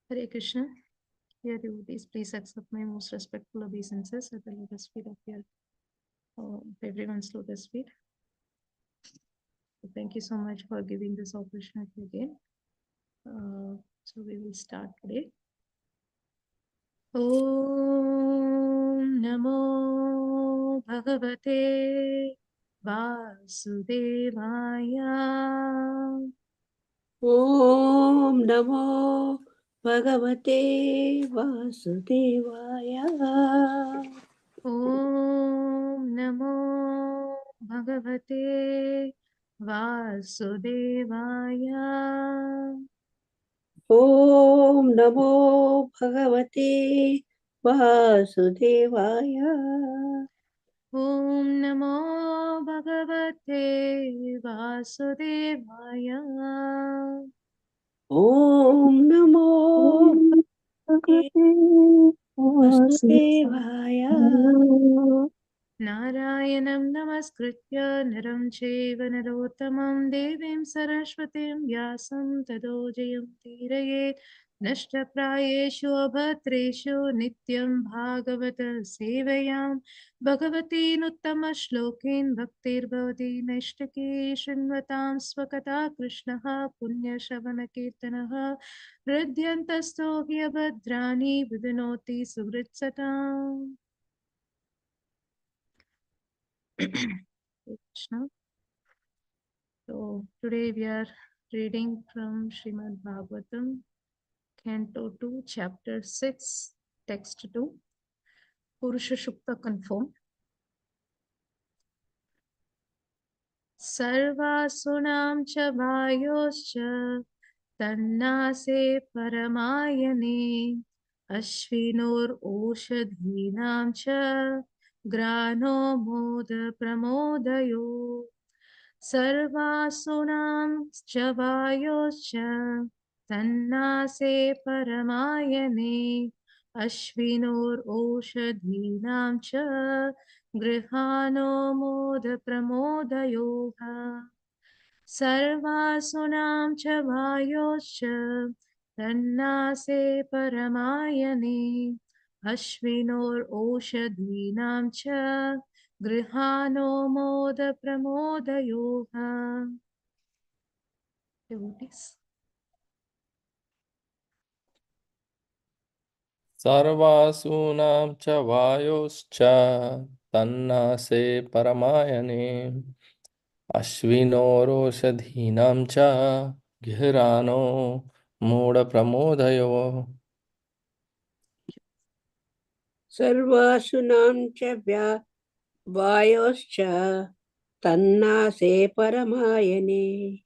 Hare Krishna. Dear devotees, please accept my most respectful obeisances at the lotus feet of your everyone's lotus feet. So thank you so much for giving this opportunity again. So we will start today. Om Namo Bhagavate Vasudevaya. Om Namo Bhagavate Vasudevaya. Om Namo Bhagavate Vasudevaya. Om Namo Bhagavate Vasudevaya. Om Namo Bhagavate Vasudevaya. Om Namo Bhagavate Vasudevaya. Narayanam namaskritya naram chaiva narottamam devim saraswatim vyasam tado jayam tirayet nashtaprayeshu abhatreshu nityam bhagavata sevayam bhagavati nuttama shlokin bhaktir bhavati nashtaki shinvatam swakata krishnaha punya shavana kirtanaha hridyantasto hyabhadrani vidunoti suvritsatam. Krishna. So today we are reading from Srimad Bhagavatam, Canto 2, Chapter 6, Text 2, Purusha Shukta Confirmed. Sarvasunam cha vayoscha tannase paramayane ashvinor oshadhinam cha grano moda pramodayo. Sarvasunam cha vayoscha tannase paramayane ashvinor oshadhinam cha grihano moda pramodayoha. Sarvasunam cha vayoscha tannase paramayane ashvinor oshadhinam cha grihano moda pramodayoha. Devotees. Sarvasunam cha vayoscha tannase paramayane ashvinoroshadhinam cha ghirano moda pramodayo. Sarvasunam cha vayoscha tannase paramayane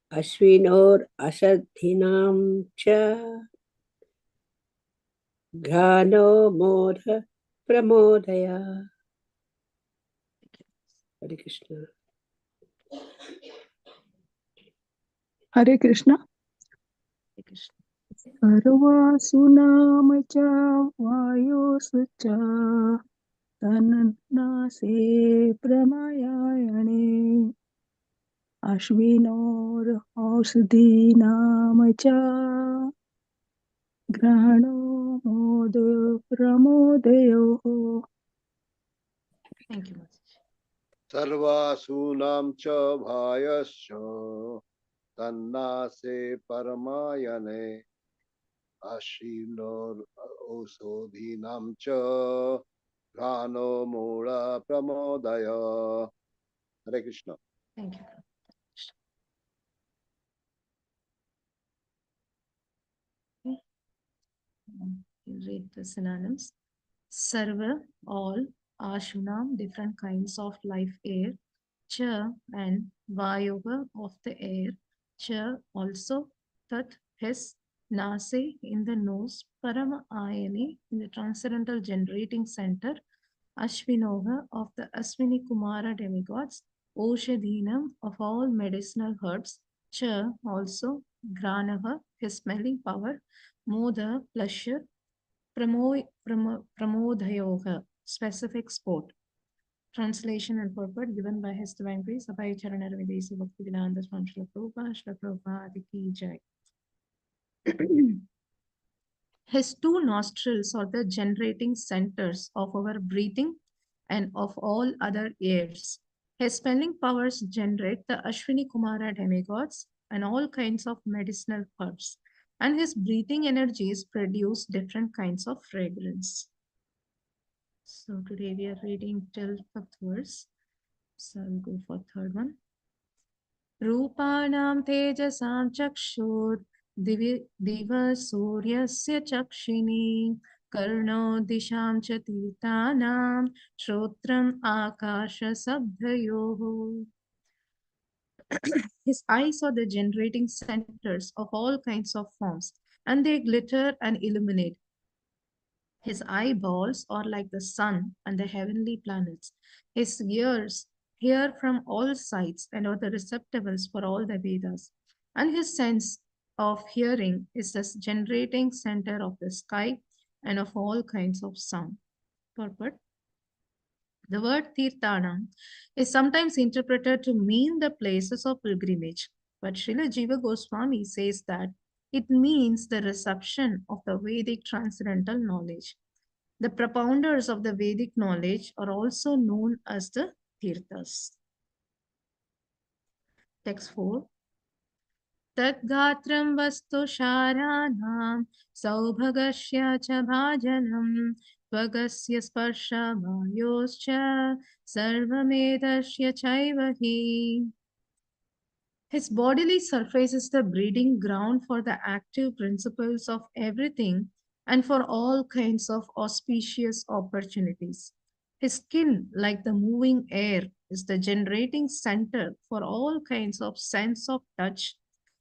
ashvinor ashadhinam cha घ्रानो mod प्रमोदया. Hare Krishna. Hare Krishna. Hare Krishna. Sarvasunam cha vayoscha tannase pramayane ashvinor ausadhinam cha grahano modo pramodayo. Thank you, Master. Sarvasunam cha bhayascha tannase paramayane ashinor osodhinam cha grano mula pramodaya. Hare Krishna. Thank you. You read the synonyms. Sarva, all, Ashunam, different kinds of life air, Cha and Vayoga of the air, Cha also, Tat, his, Nase in the nose, Parama Ayani in the transcendental generating center, Ashvinoga of the Aswini Kumara demigods, Oshadhinam of all medicinal herbs, Cha also, Granaha, his smelling power, Moda, pleasure, Pramodayoga, specific sport. Translation and purport given by His Divine Grace Abhay Charan Videsi Bhaktivedanta Swami Srila Prabhupada Srila Prabhupada Ki Jai. His two nostrils are the generating centers of our breathing and of all other airs. His spelling powers generate the Ashwini Kumara demigods and all kinds of medicinal herbs. And his breathing energies produce different kinds of fragrance. So today we are reading till 5th verse. So I'll go for third one. रूपाणां तेजसां चक्षुर् दिव सूर्यस्य चक्षिणी कर्णो दिशां च तीर्थानां श्रोत्रम् आकाशशब्दयोः. His eyes are the generating centers of all kinds of forms, and they glitter and illuminate. His eyeballs are like the sun and the heavenly planets. His ears hear from all sides and are the receptacles for all the Vedas. And his sense of hearing is the generating center of the sky and of all kinds of sound. Purport. The word Tirthanam is sometimes interpreted to mean the places of pilgrimage, but Srila Jiva Goswami says that it means the reception of the Vedic transcendental knowledge. The propounders of the Vedic knowledge are also known as the Tirthas. Text 4. Tadgatram vastu sharanam saubhagasya cha bhajanam tvagasya sparsha vayoscha sarvamedasya chaivahi. His bodily surface is the breeding ground for the active principles of everything and for all kinds of auspicious opportunities. His skin, like the moving air, is the generating center for all kinds of sense of touch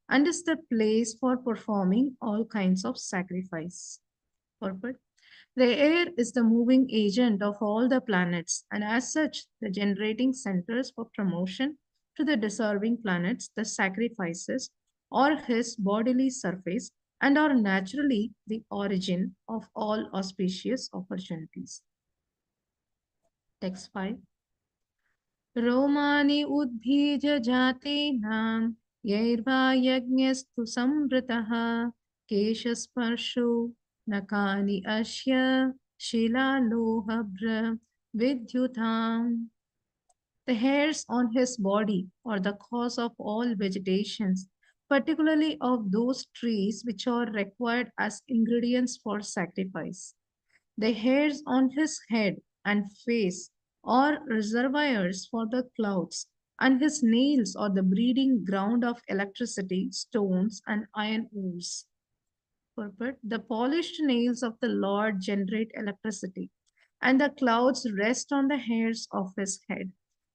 and is the place for performing all kinds of sacrifice. Purport. The air is the moving agent of all the planets, and as such, the generating centers for promotion to the deserving planets, the sacrifices, or his bodily surface, and are naturally the origin of all auspicious opportunities. Text 5. Romani udbhij jatinam yairva yajnastu samvritaha keshasparsho nakani ashya shilalohabra vidyutam. The hairs on his body are the cause of all vegetations, particularly of those trees which are required as ingredients for sacrifice. The hairs on his head and face are reservoirs for the clouds, and his nails are the breeding ground of electricity, stones, and iron ores. Purport. The polished nails of the Lord generate electricity, and the clouds rest on the hairs of his head.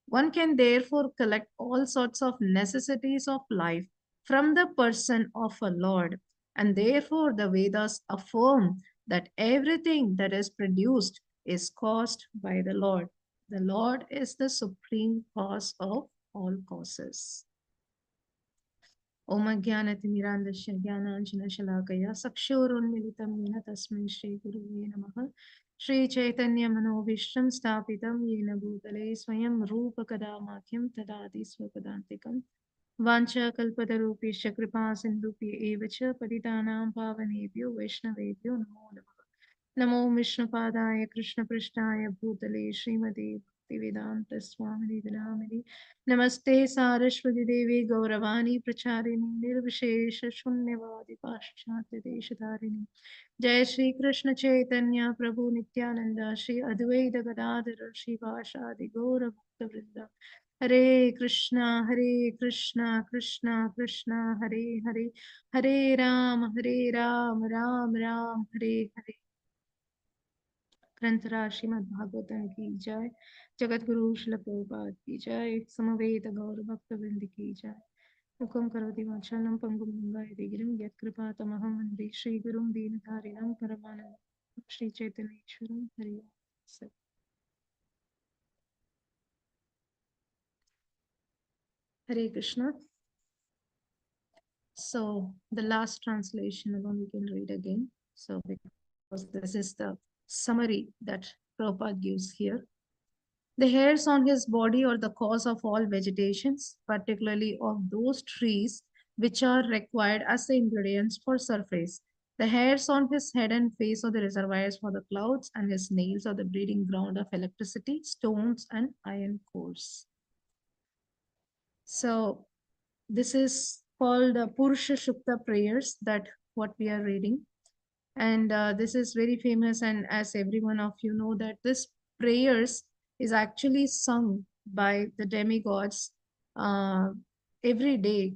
One can therefore collect all sorts of necessities of life from the person of a Lord, and therefore the Vedas affirm that everything that is produced is caused by the Lord. The Lord is the supreme cause of all causes. Om Jnanatimirandasya Jnananjana Sakshurunmilitam Yena Tasmai Shri Guruve Namaha Shri Chaitanya Manovishram Stapitam Yena Bhutale Swayam Rupa Kadamakyam Tadadi Swapadantikam Vancha Kalpatarupisha Kripa Sindhupi Evacha Paditanam Pavanebhyo Vaishnavebhyo Namo Namaha Namo Vishnupadaya Krishna Prishtaya Bhutale Srimati Bhaktivedanta Swami Dinamini Namaste Saraswati Devi Gauravani Pracharini Nirvishesha Shunyavadi Paschatya Deshadharini Jai Shri Krishna Chaitanya Prabhu Nityananda Shri Advaita Gadadhara Shri Vashadi Gaura Bhakta Vrinda Hare Krishna Krishna Krishna Hare Hare Hare Ram Ram Ram Hare Hare ग्रंथराज Shrimad Bhagavatam की जय जगत गुरु श्रील प्रभुपाद की जय समवेत गौर भक्त वृंद की जय मुखम करोति वाचालं पंगुं लंघयते गिरिं यत्कृपातमहं वन्दे श्रीगुरुं दीनतारिणं परमानन्दं श्री चैतन्येश्वरं हरि ओम. Hare Krishna. So the last translation alone we can read again. So because this is the summary that Prabhupada gives here. The hairs on his body are the cause of all vegetations, particularly of those trees which are required as the ingredients for surface. The hairs on his head and face are the reservoirs for the clouds, and his nails are the breeding ground of electricity, stones, and iron cores. So this is called Purusha Shukta prayers, that what we are reading. And this is very famous, and as every one of you know, that this prayers is actually sung by the demigods uh, every day,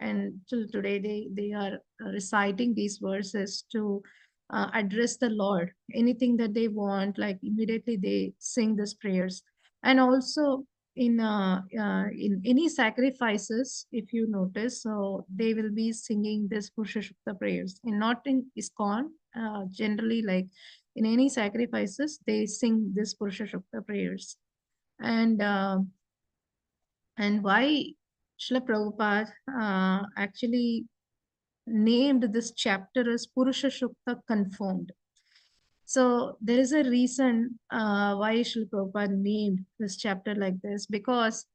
and till today they are reciting these verses to address the Lord. Anything that they want, like immediately they sing these prayers. And also in any sacrifices, if you notice, so they will be singing this Purusha Shukta prayers, and not in ISKCON. Generally, like in any sacrifices, they sing this Purusha Shukta prayers. And why Srila Prabhupada actually named this chapter as Purusha Shukta Confirmed. So there is a reason why Srila Prabhupada named this chapter like this, because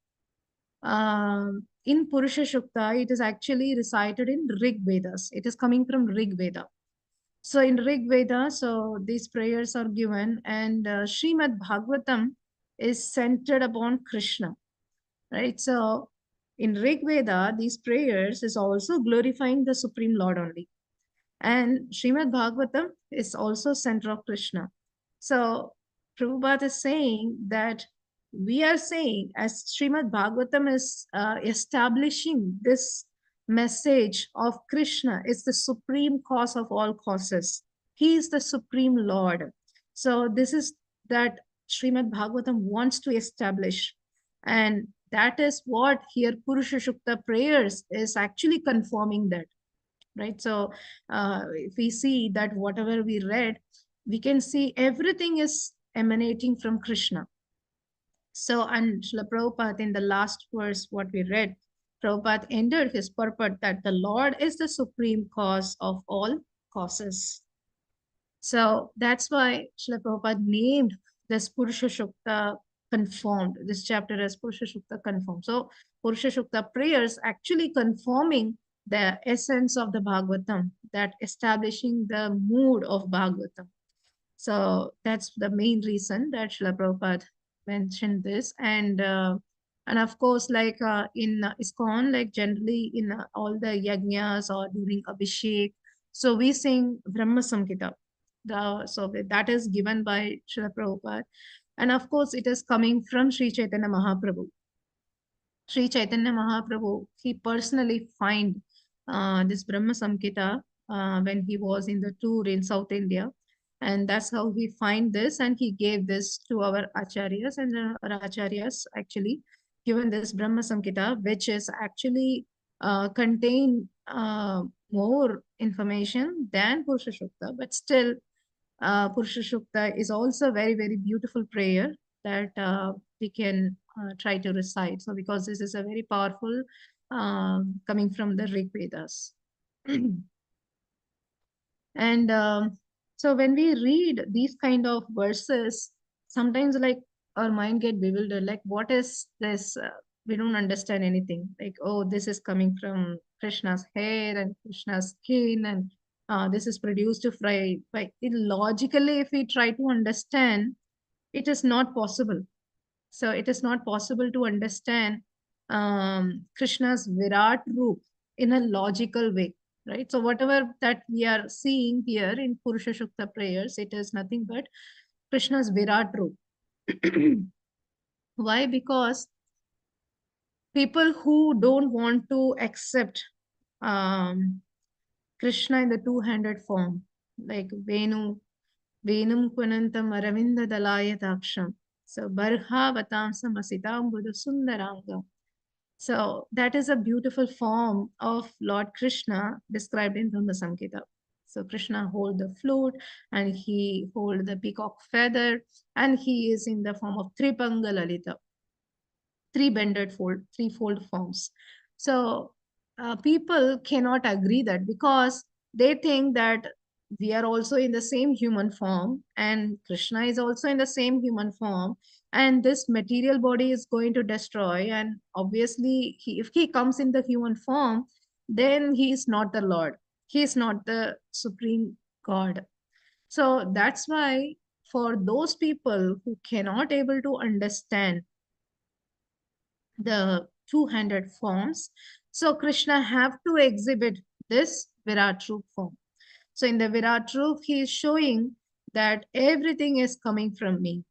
in Purusha Shukta, it is actually recited in Rig Vedas. It is coming from Rig Veda. So in Rig Veda, so these prayers are given, and Srimad Bhagavatam is centered upon Krishna, right? So in Rig Veda, these prayers is also glorifying the Supreme Lord only. And Srimad Bhagavatam is also center of Krishna. So Prabhupada is saying that we are saying, as Srimad Bhagavatam is establishing this message of Krishna is the supreme cause of all causes. He is the supreme Lord. So this is that Srimad Bhagavatam wants to establish. And that is what here Purusha Shukta prayers is actually confirming that, right? So if we see that whatever we read, we can see everything is emanating from Krishna. So, and Srila Prabhupada in the last verse, what we read, Prabhupada ended his purport that the Lord is the supreme cause of all causes. So that's why Srila Prabhupada named this Purusha Shukta confirmed, this chapter as Purusha Shukta confirmed. So Purusha Shukta prayers actually confirming the essence of the Bhagavatam, that establishing the mood of Bhagavatam. So that's the main reason that Srila Prabhupada mentioned this. And of course, like in ISKCON, like generally in all the yajnas or during Abhishek, so we sing Brahma Samhita. So that is given by Srila Prabhupada. And of course, it is coming from Sri Chaitanya Mahaprabhu. Sri Chaitanya Mahaprabhu, he personally find this Brahma Samhita when he was in the tour in South India. And that's how he find this, and he gave this to our acharyas, and our acharyas actually given this Brahma Samhita, which is actually contain more information than Purusha Shukta, but still Purusha Shukta is also a very, very beautiful prayer that we can try to recite. So because this is a very powerful coming from the Rig Vedas. And so when we read these kind of verses, sometimes like our mind get bewildered, like what is this? We don't understand anything. Like, oh, this is coming from Krishna's hair and Krishna's skin, and this is produced to fry. But logically, if we try to understand, it is not possible. So it is not possible to understand Krishna's Virat Roop in a logical way, right? So whatever that we are seeing here in Purusha Shukta prayers, it is nothing but Krishna's Virat Roop. Why? Because people who don't want to accept Krishna in the two-handed form, like Venum Kunantam Aravinda Dalaya Daksham. So Barha Vatamsam Asitam Buddha Sundaranga. So that is a beautiful form of Lord Krishna described in Brahma Samhita. So Krishna hold the flute and he hold the peacock feather, and he is in the form of Tripanga Lalita, threefold forms. So people cannot agree that, because they think that we are also in the same human form, and Krishna is also in the same human form, and this material body is going to destroy, and obviously if he comes in the human form, then he is not the Lord, he is not the supreme God. So that's why for those people who cannot able to understand the two-handed forms, so Krishna have to exhibit this Virat Roop form. So in the Virat Roop, he is showing that everything is coming from me.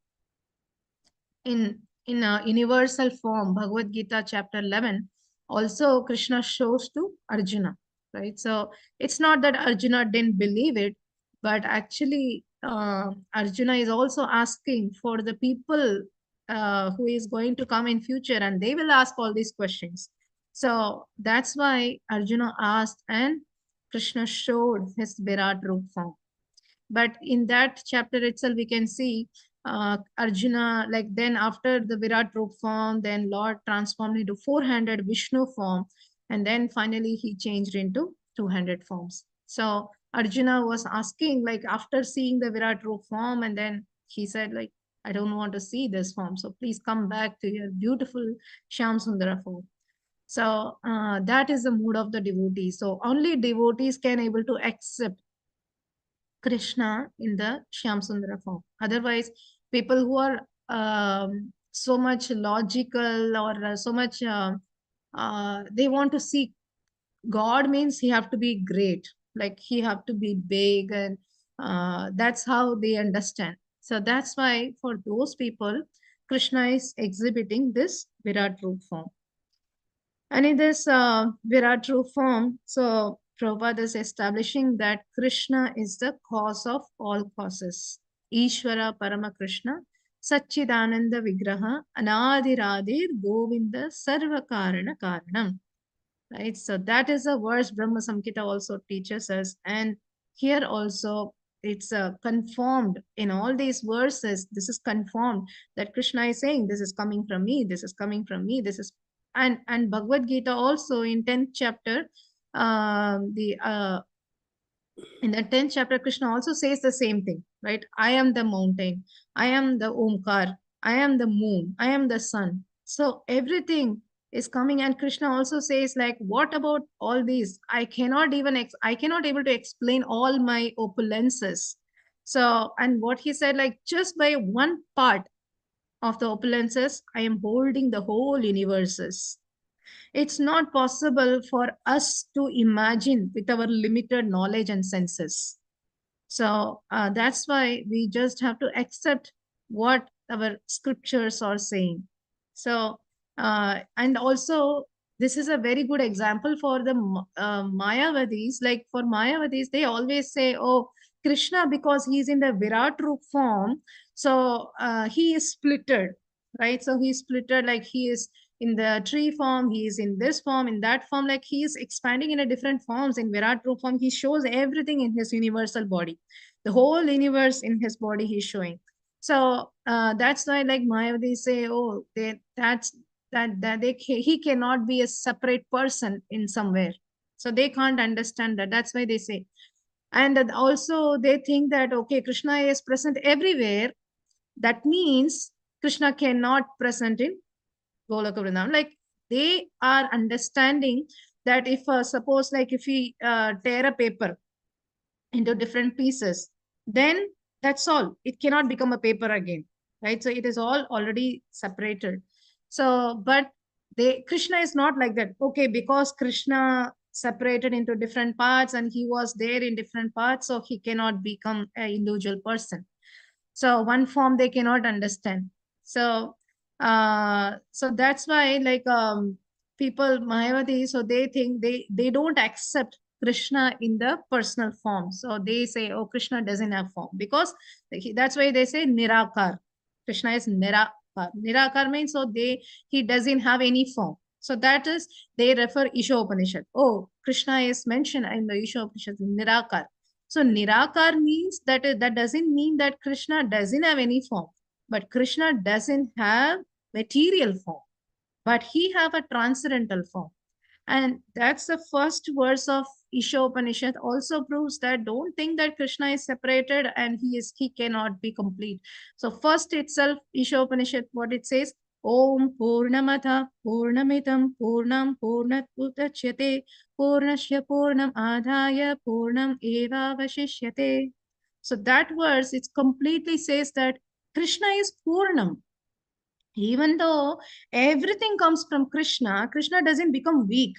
In a universal form, Bhagavad Gita chapter 11, also Krishna shows to Arjuna, right? So it's not that Arjuna didn't believe it, but actually Arjuna is also asking for the people who is going to come in future, and they will ask all these questions. So that's why Arjuna asked, and Krishna showed his Virat Roop form. But in that chapter itself, we can see Arjuna, like then after the Virat Roop form, then Lord transformed into four-handed Vishnu form, and then finally he changed into two-handed forms. So Arjuna was asking, like after seeing the Virat Roop form, and then he said, like, I don't want to see this form, so please come back to your beautiful Shyam Sundara form. So that is the mood of the devotee. So only devotees can able to accept Krishna in the Shyam Sundara form. Otherwise, people who are so much logical or so much they want to see God means he have to be great, like he have to be big, and that's how they understand. So that's why for those people, Krishna is exhibiting this Virat Roop form. And in this Virat Roop form, so Prabhupada is establishing that Krishna is the cause of all causes. Ishvara Parama Krishna, Satchidananda Vigraha, Anadiradir Govinda Sarva Karana Karanam. Right? So that is a verse Brahma Samhita also teaches us. And here also it's confirmed in all these verses. This is confirmed that Krishna is saying, this is coming from me, this is coming from me, this is, and Bhagavad Gita also in 10th chapter, the in the 10th chapter, Krishna also says the same thing, right? I am the mountain, I am the Omkar, I am the moon, I am the sun. So everything is coming, and Krishna also says, like, what about all these? I cannot even, I cannot able to explain all my opulences. So, and what he said, like, just by one part of the opulences, I am holding the whole universes. It's not possible for us to imagine with our limited knowledge and senses. So that's why we just have to accept what our scriptures are saying. So, and also, this is a very good example for the Mayavadis. Like for Mayavadis, they always say, oh, Krishna, because he's in the Virat Roop form, so he is splitted, right? So he's splitted, like he is in the tree form, he is in this form, in that form, like he is expanding in a different forms. In Virat Roop form, he shows everything in his universal body, the whole universe in his body he's showing. So that's why, like Mayavadi say, oh, he cannot be a separate person in somewhere. So they can't understand that. That's why they say. And also they think that, okay, Krishna is present everywhere. That means Krishna cannot present in Golaka Vrindavan. Like they are understanding that if suppose like if we tear a paper into different pieces, then that's all. It cannot become a paper again, right? So it is all already separated. So, but Krishna is not like that. Okay, because Krishna separated into different parts and he was there in different parts, so he cannot become an individual person. So one form they cannot understand. So so that's why like people Mayavadi, so they think they don't accept Krishna in the personal form. So they say, oh, Krishna doesn't have form, because that's why they say Nirakar. Krishna is Nirakar. Nirakar means so he doesn't have any form. So that is, they refer Isha Upanishad. Oh, Krishna is mentioned in the Isha Upanishad, Nirakar. So Nirakar means that doesn't mean that Krishna doesn't have any form, but Krishna doesn't have material form, but he have a transcendental form. And that's the first verse of Isha Upanishad also proves that don't think that Krishna is separated and he cannot be complete. So first itself, Isha Upanishad, what it says, Om Purnamatha Purnamitam Purnam Purnat Udachyate Purnasya Purnam Adhaya Purnam Eva Vashishyate. So that verse, it completely says that Krishna is Purnam. Even though everything comes from Krishna, Krishna doesn't become weak,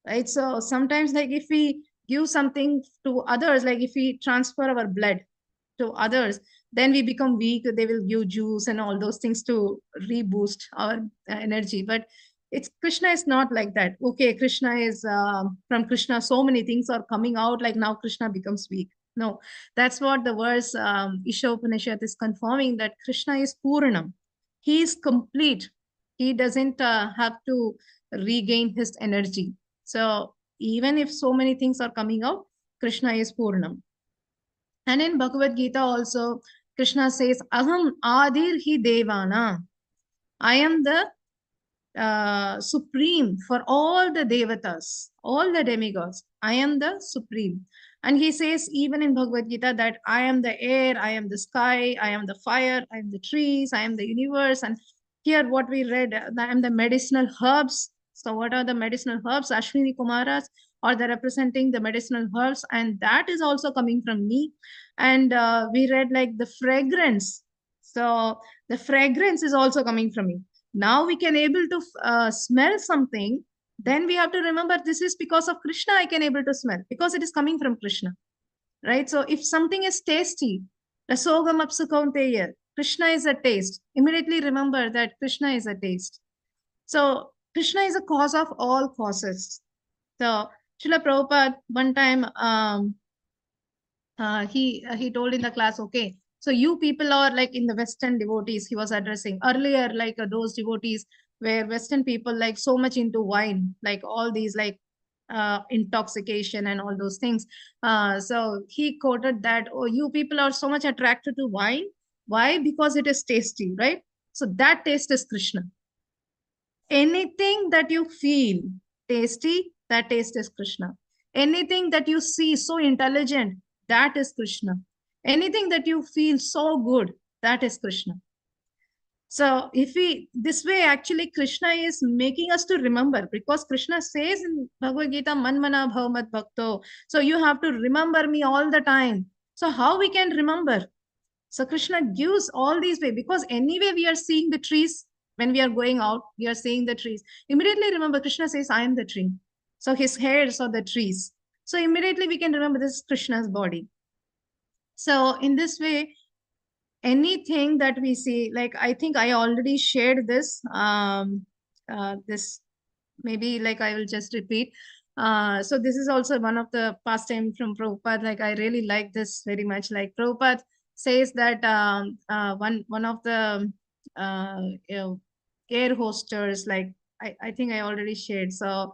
right? So sometimes, like if we give something to others, like if we transfer our blood to others, then we become weak. They will give juice and all those things to reboost our energy. But it's Krishna is not like that. Okay, Krishna is from Krishna, so many things are coming out. Like now, Krishna becomes weak. No, that's what the verse Isha Upanishad is confirming, that Krishna is Purnam. He is complete. He doesn't have to regain his energy. So even if so many things are coming out, Krishna is Purnam. And in Bhagavad Gita also, Krishna says, Aham Adir hi Devana. I am the supreme for all the devatas, all the demigods. I am the supreme. And he says, even in Bhagavad Gita, that I am the air, I am the sky, I am the fire, I am the trees, I am the universe. And here, what we read, I am the medicinal herbs. So, what are the medicinal herbs? Ashwini Kumaras, or they're representing the medicinal herbs, and that is also coming from me. And we read like the fragrance. So, the fragrance is also coming from me. Now we can able to smell something, then we have to remember this is because of Krishna I can able to smell, because it is coming from Krishna, right? So if something is tasty, rasogam apsukaunteya, Krishna is a taste, immediately remember that Krishna is a taste. So Krishna is a cause of all causes. So Srila Prabhupada one time he told in the class, okay, so you people are like in the Western devotees, he was addressing earlier, like those devotees where Western people like so much into wine, like all these like intoxication and all those things. So he quoted that, oh, you people are so much attracted to wine. Why? Because it is tasty, right? So that taste is Krishna. Anything that you feel tasty, that taste is Krishna. Anything that you see so intelligent, that is Krishna. Anything that you feel so good, that is Krishna. So if we, this way actually Krishna is making us to remember, because Krishna says in Bhagavad Gita, Manmana Bhavamat Bhakto. So you have to remember me all the time. So how we can remember? So Krishna gives all these way, because anyway we are seeing the trees. When we are going out, we are seeing the trees. Immediately remember, Krishna says, I am the tree. So his hairs are the trees. So immediately we can remember this is Krishna's body. So in this way, anything that we see, like I think I already shared this, this maybe like I will just repeat. So this is also one of the pastime from Prabhupada. Like I really like this very much. Like Prabhupada says that one of the you know, air hosters, like I think I already shared. So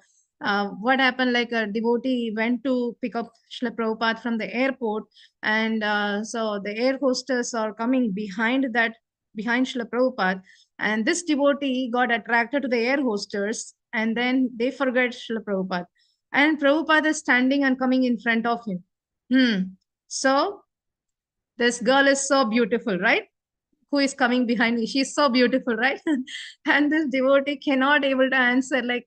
what happened, like a devotee went to pick up Srila Prabhupada from the airport, and so the air hostess are coming behind Srila Prabhupada, and this devotee got attracted to the air hostess, and then they forget Srila Prabhupada. And Prabhupada is standing and coming in front of him. So this girl is so beautiful, right? Who is coming behind me? She's so beautiful, right? And this devotee cannot able to answer, like,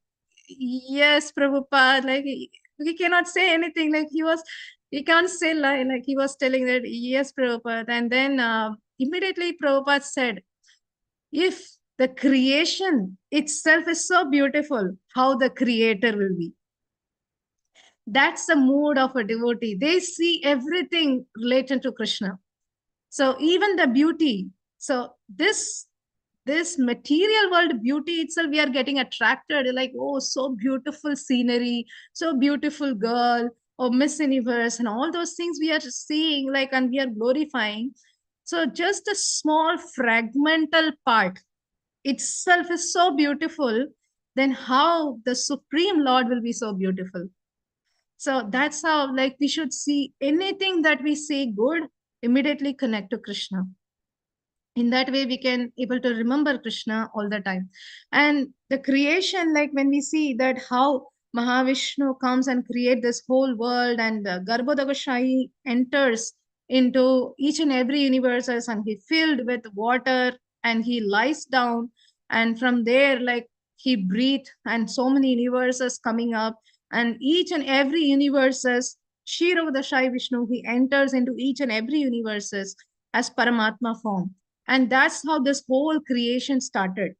yes, Prabhupada, like he cannot say anything. Like he can't say lie. Like he was telling that, yes, Prabhupada. And then immediately Prabhupada said, if the creation itself is so beautiful, how the creator will be. That's the mood of a devotee. They see everything related to Krishna. So even the beauty. So this material world beauty itself, we are getting attracted, like, oh, so beautiful scenery, so beautiful girl, or Miss Universe, and all those things we are seeing, like, and we are glorifying. So just a small fragmental part itself is so beautiful, then how the Supreme Lord will be so beautiful. So that's how, like, we should see anything that we see good, immediately connect to Krishna. In that way, we can able to remember Krishna all the time. And the creation, like when we see that how Mahavishnu comes and create this whole world, and Garbhodakashayi enters into each and every universes, and he filled with water, and he lies down, and from there, like, he breathed, and so many universes coming up, and each and every universes, Kshirodakashayi Vishnu, he enters into each and every universes as Paramatma form. And that's how this whole creation started.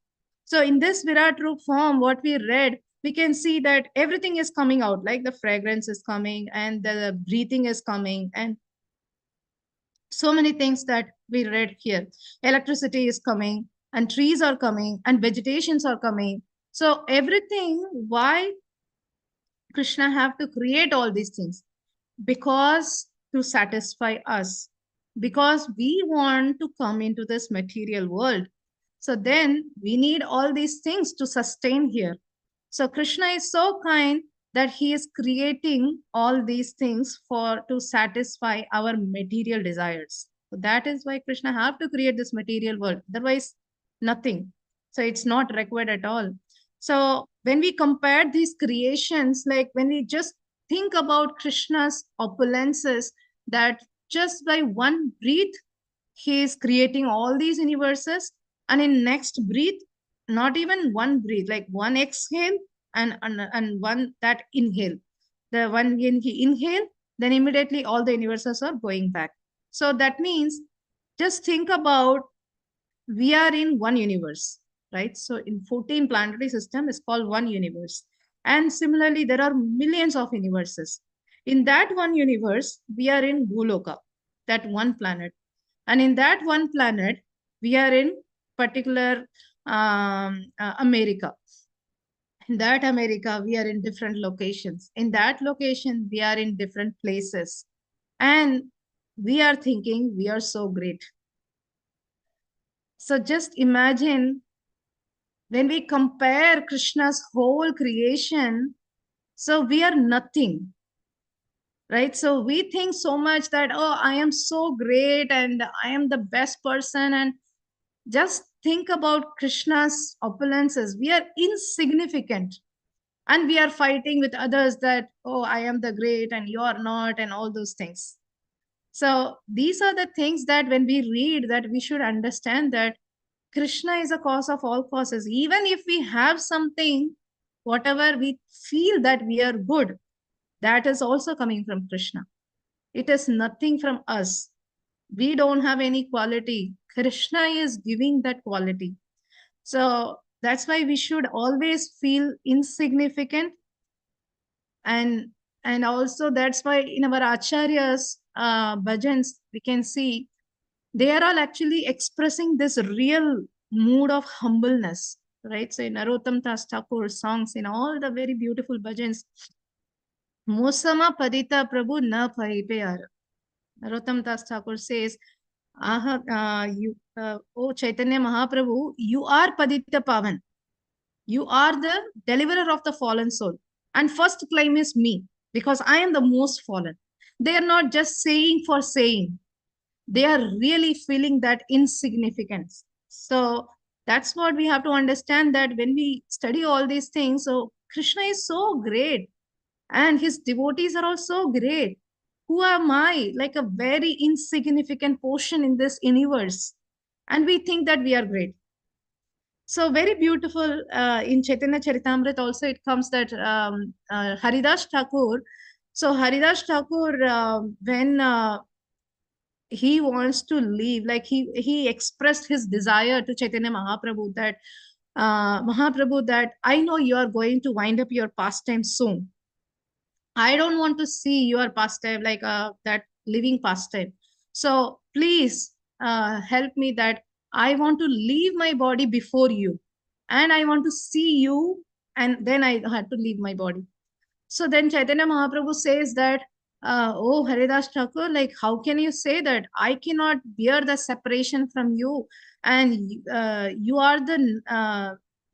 So in this Virat Roop form, what we read, we can see that everything is coming out, like the fragrance is coming, and the breathing is coming, and so many things that we read here. Electricity is coming, and trees are coming, and vegetations are coming. So everything, why Krishna have to create all these things? Because to satisfy us, because we want to come into this material world. So then we need all these things to sustain here. So Krishna is so kind that he is creating all these things for to satisfy our material desires. So that is why Krishna have to create this material world. Otherwise, nothing. So it's not required at all. So when we compare these creations, like when we just think about Krishna's opulences, that just by one breath, he is creating all these universes, and in next breath, not even one breath, like one exhale and one that inhale. The one when he inhale, then immediately all the universes are going back. So that means, just think about, we are in one universe, right? So in 14 planetary system is called one universe. And similarly, there are millions of universes. In that one universe, we are in Bhuloka, that one planet. And in that one planet, we are in particular America. In that America, we are in different locations. In that location, we are in different places. And we are thinking we are so great. So just imagine, when we compare Krishna's whole creation, so we are nothing, right? So we think so much that, oh, I am so great and I am the best person. And just think about Krishna's opulences. We are insignificant. And we are fighting with others that, oh, I am the great and you are not, and all those things. So these are the things that when we read, that we should understand that Krishna is a cause of all causes. Even if we have something, whatever we feel that we are good, that is also coming from Krishna. It is nothing from us. We don't have any quality. Krishna is giving that quality. So that's why we should always feel insignificant. And also that's why in our acharyas bhajans, we can see they are all actually expressing this real mood of humbleness, right? So in Narottam Das Thakur's songs, in all the very beautiful bhajans, Mosama Padita Prabhu na paipeyar. Narottam Das Thakur says, O Chaitanya Mahaprabhu, you are Padita Pavan. You are the deliverer of the fallen soul. And first claim is me, because I am the most fallen. They are not just saying for saying. They are really feeling that insignificance. So that's what we have to understand, that when we study all these things, so Krishna is so great and his devotees are also great. Who am I? Like a very insignificant portion in this universe. And we think that we are great. So very beautiful in Chaitanya Charitamrita also it comes that Haridas Thakur. So Haridas Thakur, when he wants to leave, like he expressed his desire to Chaitanya Mahaprabhu that Mahaprabhu, that I know you are going to wind up your pastime soon. I don't want to see your pastime, like that living pastime. So please help me, that I want to leave my body before you, and I want to see you, and then I had to leave my body. So then Chaitanya Mahaprabhu says that, oh, Haridas Thakur, like, how can you say that? I cannot bear the separation from you. And you are the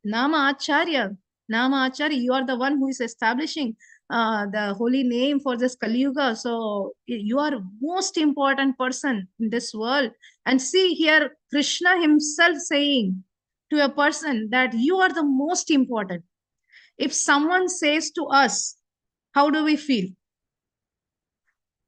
Nama Acharya. Nama Acharya, you are the one who is establishing the holy name for this Kali Yuga. So you are most important person in this world. And see here, Krishna himself saying to a person that you are the most important. If someone says to us, how do we feel?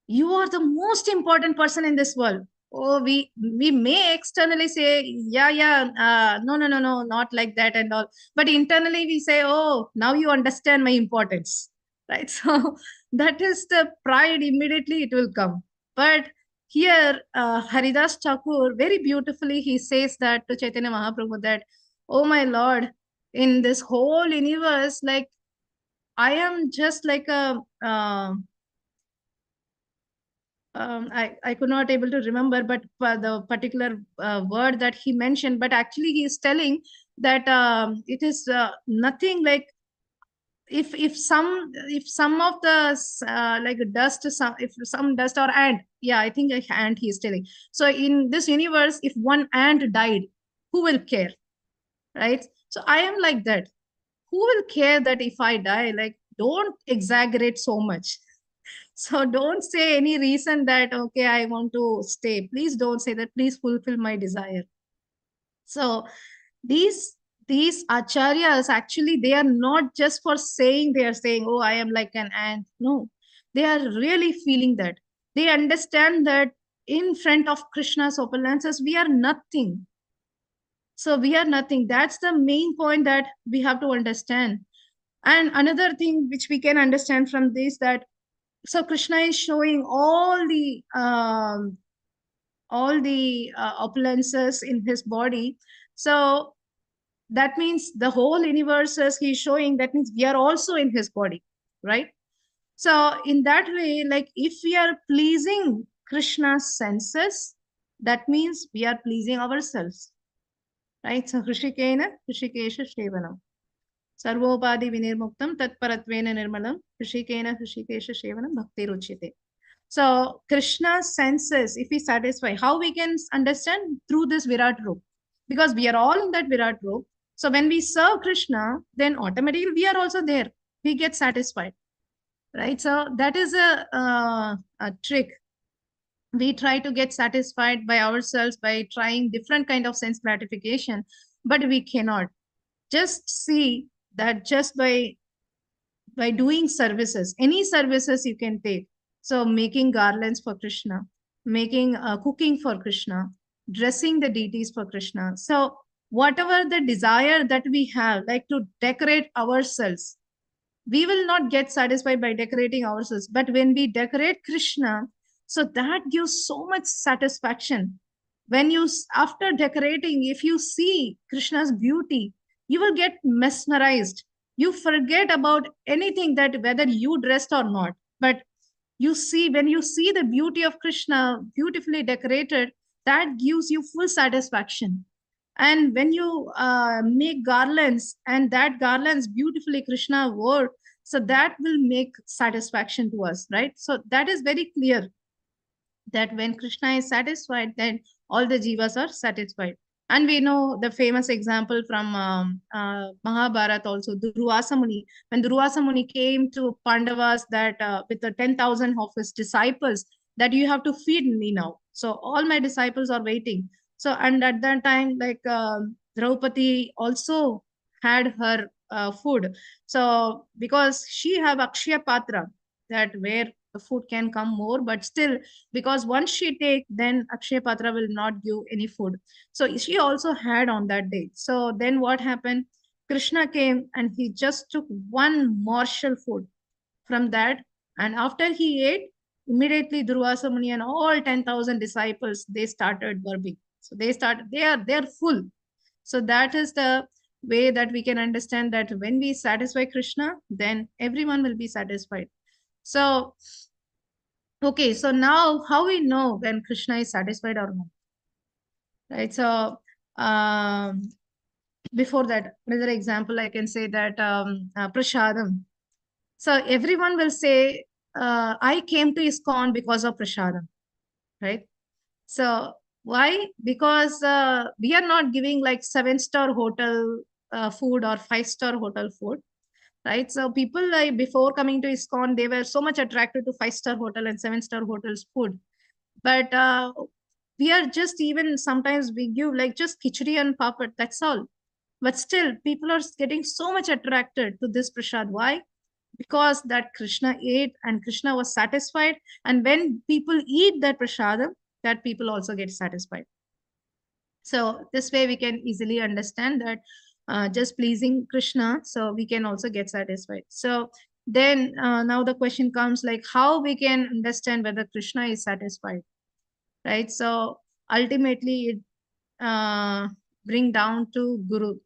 You are the most important person in this world. Oh, we may externally say, no, not like that and all. But internally we say, oh, now you understand my importance, right? So that is the pride, immediately it will come. But here, Haridas Thakur, very beautifully, he says that to Chaitanya Mahaprabhu that, oh my Lord, in this whole universe, like I am just like a, I could not able to remember, but the particular word that he mentioned, but actually he is telling that it is nothing like if some of the like dust, some if some dust or ant, yeah, I think a ant he is telling. So in this universe, if one ant died, who will care, right? So I am like that. Who will care that if I die? Like, don't exaggerate so much. So don't say any reason that, okay, I want to stay. Please don't say that. Please fulfill my desire. So these these acharyas, actually, they are not just for saying, they are saying, oh, I am like an ant. No, they are really feeling that. They understand that in front of Krishna's opulences, we are nothing. So we are nothing. That's the main point that we have to understand. And another thing which we can understand from this, that so Krishna is showing all the opulences in his body. So that means the whole universe is he's showing, that means we are also in his body, right? So in that way, like if we are pleasing Krishna's senses, that means we are pleasing ourselves, right? So Hrishikena Hrishikesha Shevanam Sarvopadi Vinirmuktam Tatparatvena Nirmalam Hrishikena Hrishikesha Shevanam Bhakti Ruchite. So Krishna's senses, if we satisfy, how we can understand? Through this Virat Rup. Because we are all in that Virat Rup. So when we serve Krishna, then automatically we are also there. We get satisfied, right? So that is a trick. We try to get satisfied by ourselves by trying different kind of sense gratification, but we cannot. Just see that just by doing services, any services you can take. So making garlands for Krishna, making cooking for Krishna, dressing the deities for Krishna. So whatever the desire that we have, like to decorate ourselves, we will not get satisfied by decorating ourselves. But when we decorate Krishna, so that gives so much satisfaction. When you, after decorating, if you see Krishna's beauty, you will get mesmerized. You forget about anything, that whether you dressed or not. But you see, when you see the beauty of Krishna beautifully decorated, that gives you full satisfaction. And when you make garlands, and that garlands beautifully Krishna wore, so that will make satisfaction to us, right? So that is very clear that when Krishna is satisfied, then all the jivas are satisfied. And we know the famous example from Mahabharata also, Durvasa Muni. When Durvasa Muni came to Pandavas that with the 10,000 of his disciples, that you have to feed me now. So all my disciples are waiting. So, and at that time, like Draupadi also had her food. So because she have Akshaya Patra, that where the food can come more, but still, because once she take, then Akshay Patra will not give any food. So she also had on that day. So then what happened? Krishna came and he just took one morsel food from that. And after he ate, immediately Durvasa Muni and all 10,000 disciples, they started burping. So they're full. So that is the way that we can understand that when we satisfy Krishna, then everyone will be satisfied. So okay, so now how we know when Krishna is satisfied or not, right? So before that, another example I can say that prasadam. So everyone will say, I came to ISKCON because of prasadam, right? So why? Because we are not giving like 7-star hotel food or 5-star hotel food, right? So people, like before coming to ISKCON, they were so much attracted to 5-star hotel and 7-star hotels food. But we are just, even sometimes we give like just khichdi and papad, that's all. But still, people are getting so much attracted to this prasad. Why? Because that Krishna ate and Krishna was satisfied. And when people eat that prasadam, that people also get satisfied. So this way we can easily understand that just pleasing Krishna, so we can also get satisfied. So then now the question comes like how we can understand whether Krishna is satisfied, right? So ultimately it bring down to Guru.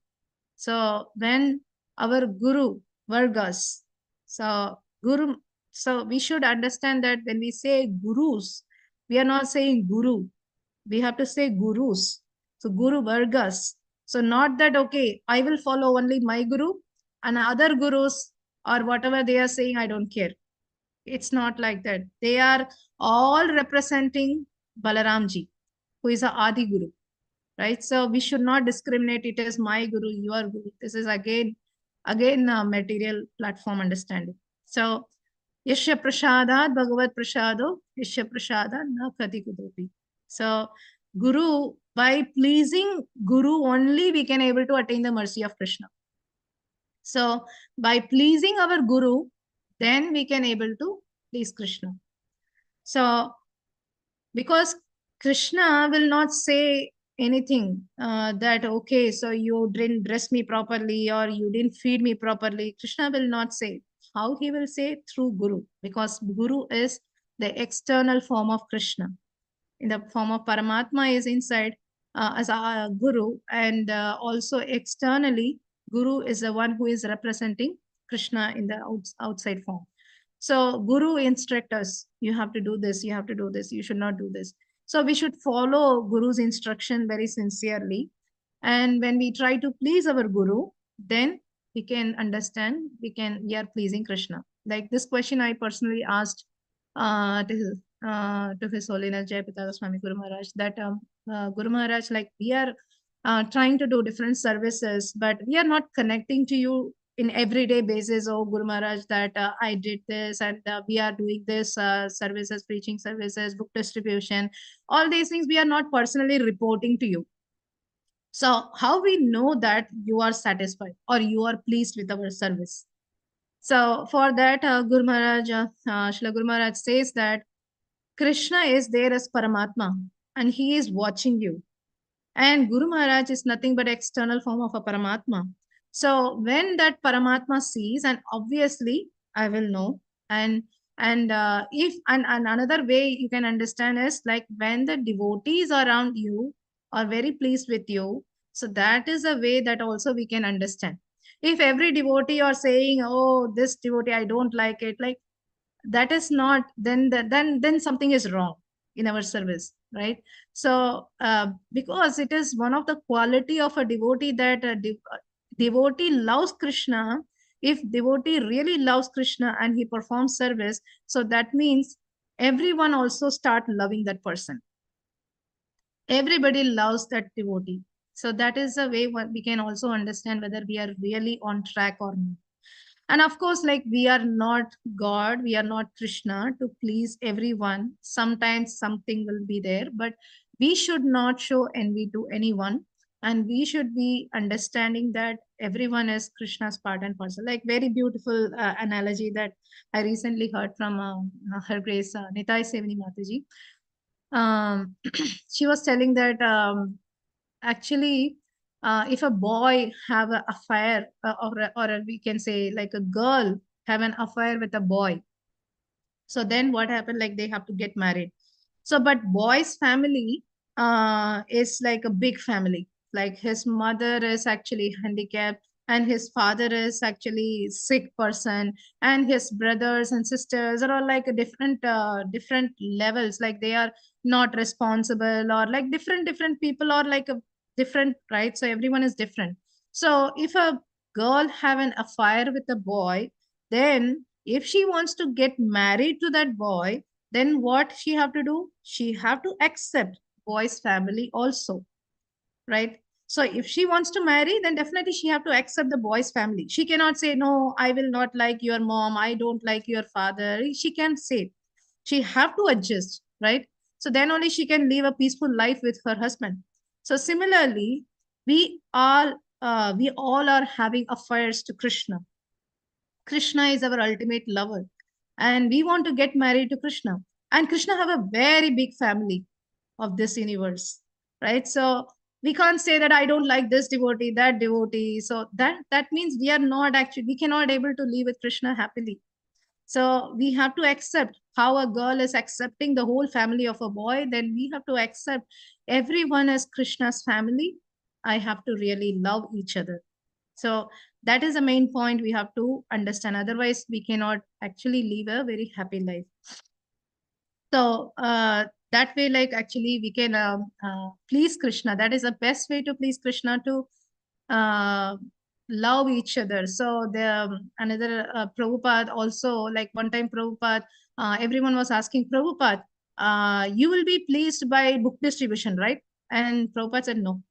So when our Guru Vargas, so Guru, so we should understand that when we say Gurus, we are not saying Guru, we have to say Gurus. So Guru Vargas. So not that, okay, I will follow only my Guru and other Gurus or whatever they are saying, I don't care. It's not like that. They are all representing Balaramji, who is a Adi Guru, right? So we should not discriminate it as my Guru, your Guru. This is again material platform understanding. So Yashya Prasadat Bhagavad Prasado, Yashya Prasadat Na Kati Kudopi. So Guru, by pleasing Guru only we can able to attain the mercy of Krishna. So by pleasing our Guru, then we can able to please Krishna. So because Krishna will not say anything that, okay, so you didn't dress me properly or you didn't feed me properly. Krishna will not say. How he will say? Through Guru, because Guru is the external form of Krishna. In the form of Paramatma is inside as a Guru, and also externally, Guru is the one who is representing Krishna in the outside form. So Guru instruct us, you have to do this, you have to do this, you should not do this. So we should follow Guru's instruction very sincerely. And when we try to please our Guru, then we can understand, we are pleasing Krishna. Like this question I personally asked to His Holiness Jayapataka Swami Guru Maharaj, that Guru Maharaj, like we are trying to do different services, but we are not connecting to you in everyday basis. Oh, Guru Maharaj, that I did this and we are doing this services, preaching services, book distribution, all these things we are not personally reporting to you. So how we know that you are satisfied or you are pleased with our service? So for that, Guru Maharaj, Srila Guru Maharaj says that Krishna is there as Paramatma and he is watching you. And Guru Maharaj is nothing but external form of a Paramatma. So when that Paramatma sees, and obviously I will know, and if and another way you can understand is like when the devotees around you are very pleased with you, so that is a way that also we can understand. If every devotee are saying, oh, this devotee I don't like it, like that is not, then something is wrong in our service, right? So because it is one of the quality of a devotee that devotee loves Krishna. If devotee really loves Krishna and he performs service, so that means everyone also start loving that person. Everybody loves that devotee. So that is a way we can also understand whether we are really on track or not. And of course, like we are not God, we are not Krishna to please everyone. Sometimes something will be there, but we should not show envy to anyone. And we should be understanding that everyone is Krishna's part and parcel. Like very beautiful analogy that I recently heard from Her Grace Nitai Sevani Mataji. She was telling that actually if a boy have an affair or we can say like a girl have an affair with a boy, so then what happened, like they have to get married. So but boy's family is like a big family, like his mother is actually handicapped and his father is actually sick person and his brothers and sisters are all like a different levels, like they are not responsible or like different people or like a different, right? So everyone is different. So if a girl have an affair with a boy, then if she wants to get married to that boy, then what she have to do? She have to accept boy's family also, right? So if she wants to marry, then definitely she have to accept the boy's family. She cannot say, no, I will not like your mom, I don't like your father. She can't say. She have to adjust, right? So then only she can live a peaceful life with her husband. So similarly, we all we all are having affairs to Krishna. Krishna is our ultimate lover, and we want to get married to Krishna. And Krishna have a very big family of this universe, right? So we can't say that I don't like this devotee, that devotee. So that means we are not actually, we cannot able to live with Krishna happily. So we have to accept how a girl is accepting the whole family of a boy. Then we have to accept everyone as Krishna's family. I have to really love each other. So that is the main point we have to understand. Otherwise, we cannot actually live a very happy life. So that way, like actually, we can please Krishna. That is the best way to please Krishna, to uh, love each other. So the another Prabhupada also, like one time Prabhupada, everyone was asking Prabhupada, you will be pleased by book distribution, right? And Prabhupada said no.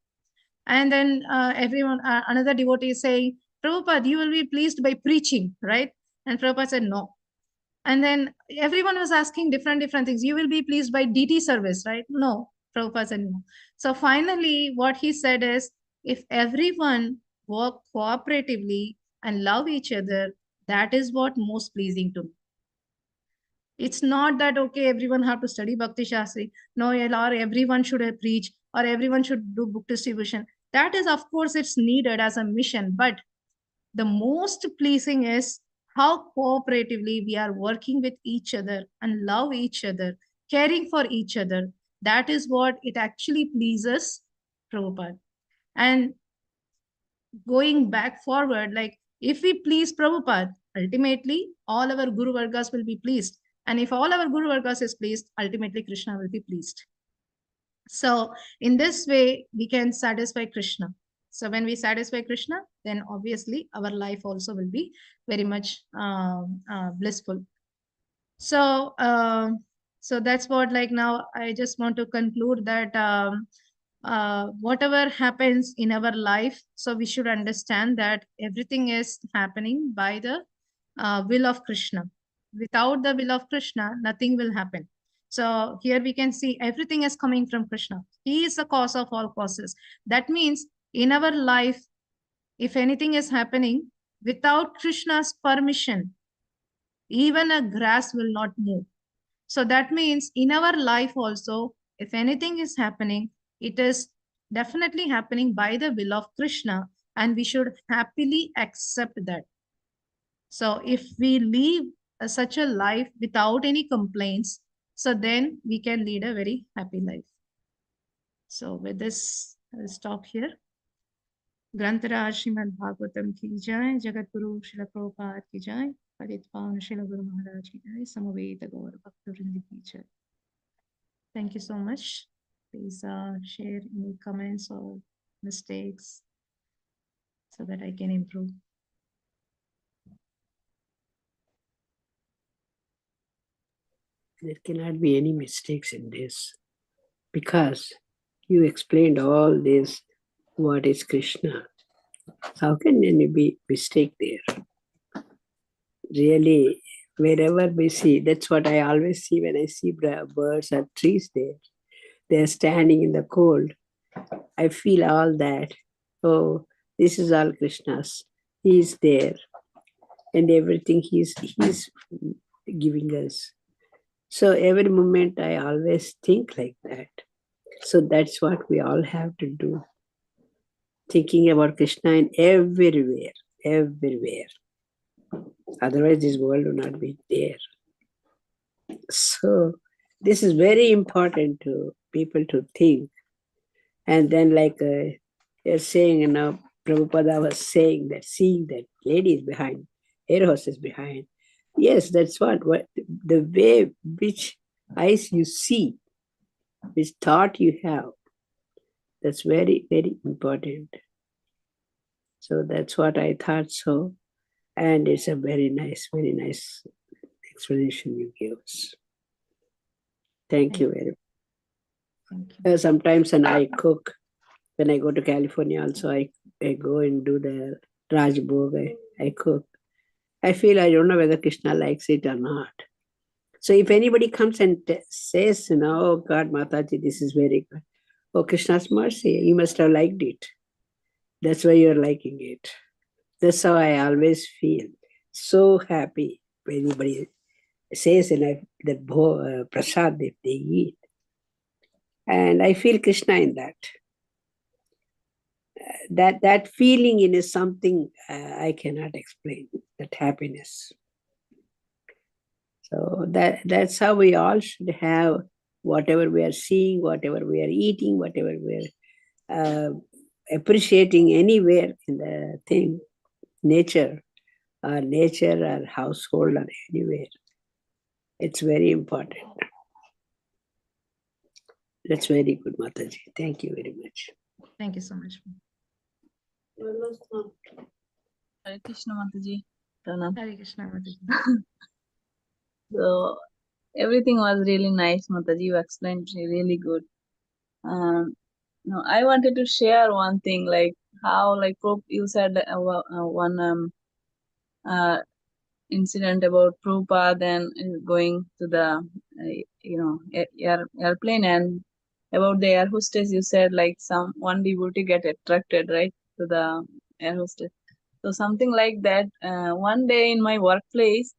And then everyone, another devotee is saying, Prabhupada, you will be pleased by preaching, right? And Prabhupada said no. And then everyone was asking different things. You will be pleased by DT service, right? No. Prabhupada said no. So finally, what he said is, if everyone work cooperatively and love each other, that is what most pleasing to me. It's not that, okay, everyone have to study Bhakti Shastri. No, or everyone should preach, or everyone should do book distribution. That is, of course, it's needed as a mission. But the most pleasing is how cooperatively we are working with each other and love each other, caring for each other. That is what it actually pleases Prabhupada. And going back forward, like if we please Prabhupada, ultimately all our Guru Vargas will be pleased. And if all our Guru Vargas is pleased, ultimately Krishna will be pleased. So in this way, we can satisfy Krishna. So when we satisfy Krishna, then obviously our life also will be very much blissful. So so that's what, like, now I just want to conclude that whatever happens in our life, so we should understand that everything is happening by the will of Krishna. Without the will of Krishna, nothing will happen. So here we can see everything is coming from Krishna. He is the cause of all causes. That means in our life, if anything is happening without Krishna's permission, even a grass will not move. So that means in our life also, if anything is happening, it is definitely happening by the will of Krishna, and we should happily accept that. So if we live such a life without any complaints, so then we can lead a very happy life. So with this, I'll stop here. ग्रंथराज Shrimad Bhagavatam की जय, जगत गुरु श्रील प्रभुपाद की जय, पतित पावन श्रील गुरु महाराज की जय, समवेत गौर भक्त वृंद की जय. Thank you so much. Please share any comments or mistakes so that I can improve. There cannot be any mistakes in this, because you explained all this, what is Krishna. How can any be mistake there? Really, wherever we see, that's what I always see when I see birds or trees there. They're standing in the cold. I feel all that. Oh, this is all Krishna's. He is there. And everything he's giving us. So every moment I always think like that. So that's what we all have to do. Thinking about Krishna in everywhere, everywhere. Otherwise this world will not be there. So this is very important to people to think. And then like you're saying, Prabhupada was saying that, seeing that lady is behind, air hostess behind. Yes, that's what the way which eyes you see, which thought you have, that's very, very important. So that's what I thought so. And it's a very nice explanation you gave us. Thank you very much. Thank you. Sometimes when I cook, when I go to California also, I go and do the Rajbhog, I cook. I feel I don't know whether Krishna likes it or not. So if anybody comes and says, oh God, Mataji, this is very good. Oh, Krishna's mercy, he must have liked it. That's why you're liking it. That's how I always feel. So happy when anybody says that prasad that they eat. And I feel Krishna in that. That feeling is something I cannot explain. That happiness. So that's how we all should have whatever we are seeing, whatever we are eating, whatever we are appreciating anywhere in the thing, nature, or household, or anywhere. It's very important. That's very good, Mataji. Thank you very much. Thank you so much. Hare Krishna Mataji. Pranam. Hare Krishna, Mataji. So everything was really nice, Mataji. You explained really good. No, I wanted to share one thing, like how, like you said one uh, incident about Prabhupada and going to the airplane, and about the air hostess. You said like one devotee get attracted, right, to the air hostess. So something like that. One day in my workplace,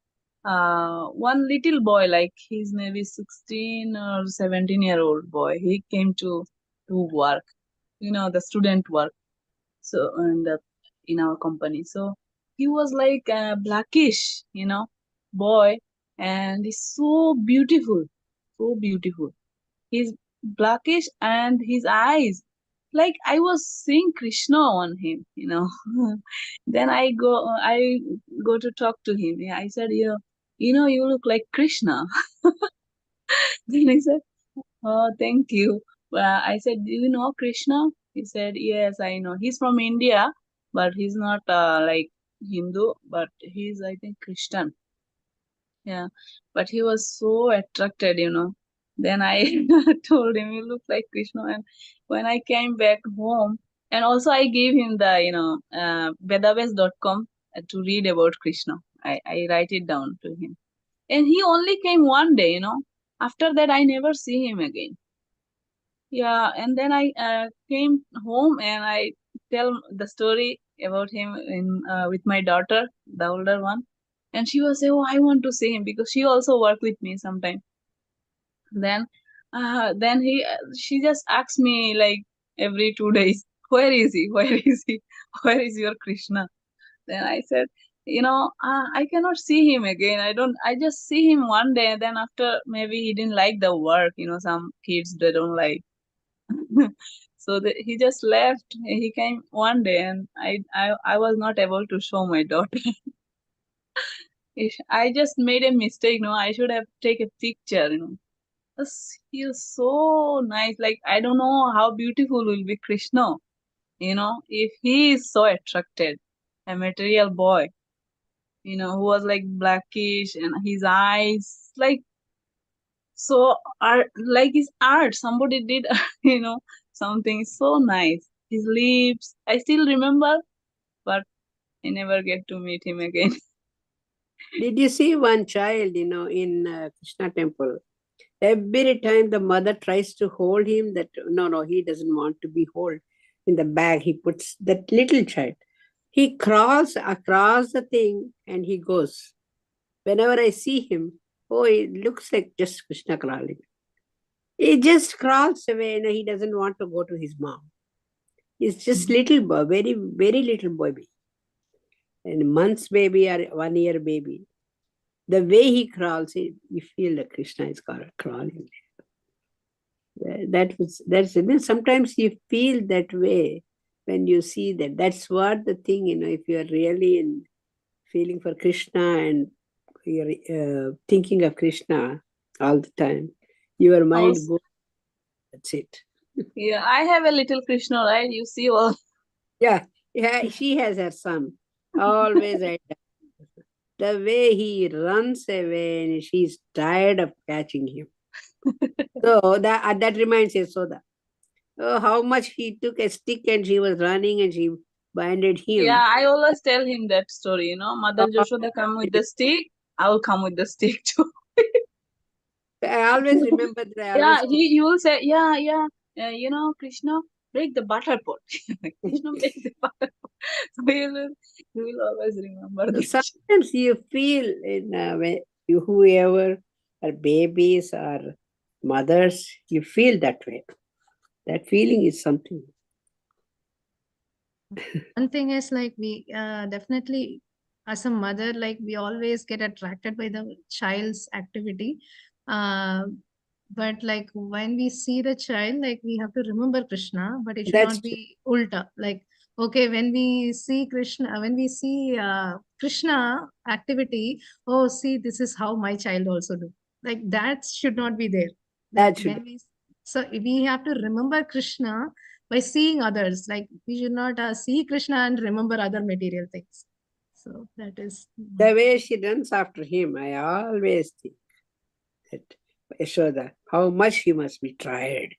one little boy, like he's maybe 16 or 17-year-old boy, he came to work, the student work. So in our company, so he was like a blackish, boy, and he's so beautiful, so beautiful. He's blackish, and his eyes, like I was seeing Krishna on him. Then I go to talk to him. Yeah, I said, you look like Krishna. Then he said, oh, thank you. I said, do you know Krishna? He said, yes, I know. He's from India, but he's not like Hindu, but he's, I think, Christian. Yeah, but he was so attracted. Then I told him, you look like Krishna. And when I came back home, and also I gave him the, vedabase.com to read about Krishna. I write it down to him. And he only came one day. After that, I never see him again. Yeah, and then I came home and I tell the story about him with my daughter, the older one, and she was say, "Oh, I want to see him," because she also work with me sometime. Then she just asks me like every 2 days, "Where is he? Where is he? Where is your Krishna?" Then I said, I cannot see him again. I just see him one day, and then after maybe he didn't like the work. Some kids they don't like. So he just left. He came one day, and I was not able to show my daughter. I just made a mistake. No, I should have taken a picture. He is so nice. Like I don't know how beautiful will be Krishna. If he is so attracted, a material boy. Who was like blackish, and his eyes like so art, like his art. Somebody did, something so nice. His lips, I still remember, but I never get to meet him again. Did you see one child, in Krishna temple? Every time the mother tries to hold him, that no, he doesn't want to be held in the bag. He puts that little child. He crawls across the thing and he goes. Whenever I see him, oh, it looks like just Krishna crawling. He just crawls away and he doesn't want to go to his mom. He's just little boy, very, very little boy. And months baby or 1 year baby. The way he crawls, you feel that Krishna is crawling. Sometimes you feel that way when you see that. That's what the thing, if you are really in feeling for Krishna and you're thinking of Krishna all the time, your mind Also, goes, that's it. yeah, I have a little Krishna, right? You see all. Yeah, she has her son. Always the way he runs away and she's tired of catching him. So that reminds Yasoda. Oh, how much he took a stick and she was running and she binded him. Yeah, I always tell him that story. Mother Joshoda come with the stick, I will come with the stick too. I always remember that. Yeah, he will say, yeah, Krishna, break the butter pot. Krishna, break the butter pot. So you will always remember this. Sometimes you feel when whoever are babies or mothers, you feel that way. That feeling is something. One thing is like we definitely, as a mother, like we always get attracted by the child's activity. Uh, but like when we see the child, like we have to remember Krishna, but it should That's not be ulta. Like, okay, when we see Krishna, when we see Krishna activity, oh, see, this is how my child also do. Like that should not be there. Like that should. so we have to remember Krishna by seeing others. Like we should not see Krishna and remember other material things. So that is The way she runs after him, I always think that Yashoda, how much he must be tired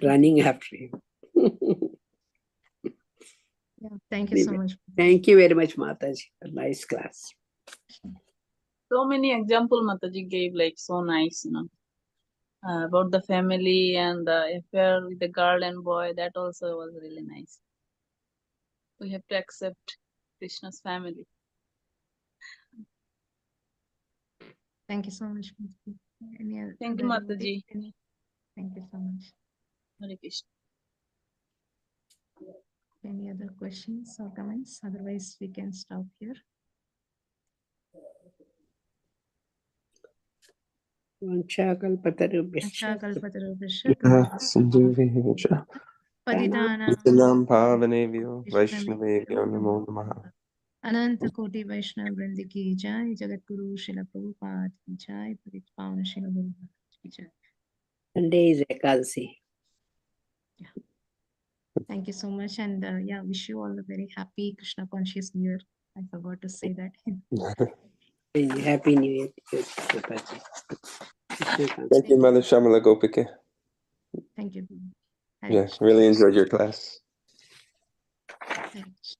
running after him. yeah. Thank you so much. Thank you very much, Mataji. A nice class. So many example Mataji gave, like so nice, about the family and the affair with the girl and boy. That also was really nice. We have to accept Krishna's family. Thank you so much. Thank you, Mataji. Thank you so much. Hare Krishna. Any other questions or comments? Otherwise, we can stop here. Vanchakalpatarubhyascha. Patitanam pavanebhyo Vaishnavebhyo namo namaha. Ananta Koti Vaishnav Vrindi ki jai, Jagat Guru Srila Prabhupada ki jai, Parit Pavana Srila Guru Maharaj ki jai. Sunday is Ekadasi. Thank you so much, and yeah, wish you all a very happy Krishna conscious New Year. I forgot to say that. Happy New Year. Thank you, Mother Syamala Gopika. Thank you. Yeah, really enjoyed your class. Thanks.